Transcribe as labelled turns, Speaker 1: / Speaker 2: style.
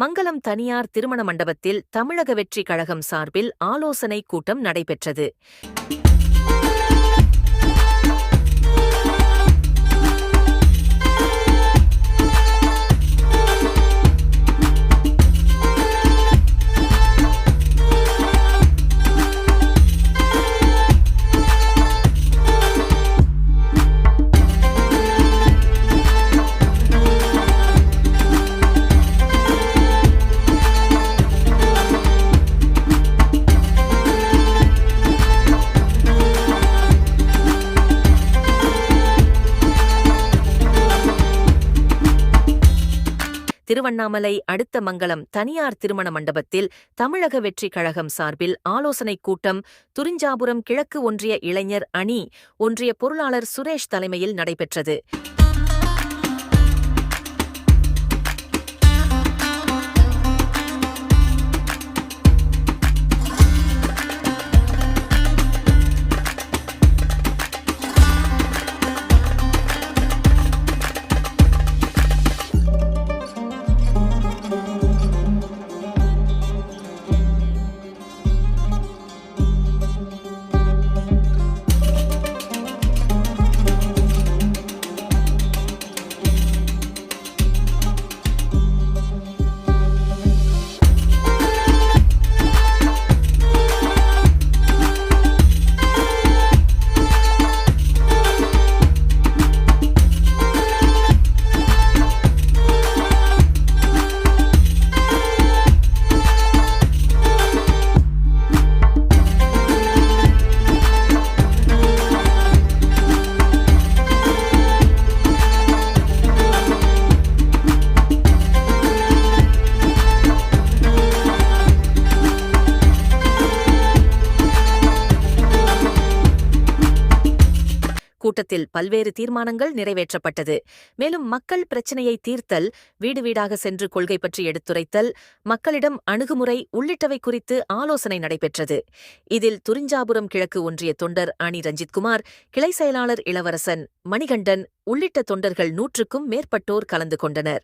Speaker 1: மங்கலம் தனியார் திருமண மண்டபத்தில் தமிழக வெற்றிக் கழகம் சார்பில் ஆலோசனைக் கூட்டம் நடைபெற்றது. திருவண்ணாமலை அடுத்த மங்கலம் தனியார் திருமண மண்டபத்தில் தமிழக வெற்றிக் கழகம் சார்பில் ஆலோசனைக் கூட்டம் துரிஞ்சாபுரம் கிழக்கு ஒன்றிய இளைஞர் அணி ஒன்றிய பொருளாளர் சுரேஷ் தலைமையில் நடைபெற்றது. கூட்டத்தில் பல்வேறு தீர்மானங்கள் நிறைவேற்றப்பட்டது. மேலும் மக்கள் பிரச்சினையை தீர்த்தல், வீடு வீடாக சென்று கொள்கை பற்றி எடுத்துரைத்தல், மக்களிடம் அணுகுமுறை உள்ளிட்டவை குறித்து ஆலோசனை நடைபெற்றது. இதில் துரிஞ்சாபுரம் கிழக்கு ஒன்றிய தொண்டர் அணி ரஞ்சித்குமார், கிளை செயலாளர் இளவரசன், மணிகண்டன் உள்ளிட்ட தொண்டர்கள் 100க்கும் மேற்பட்டோர் கலந்து கொண்டனர்.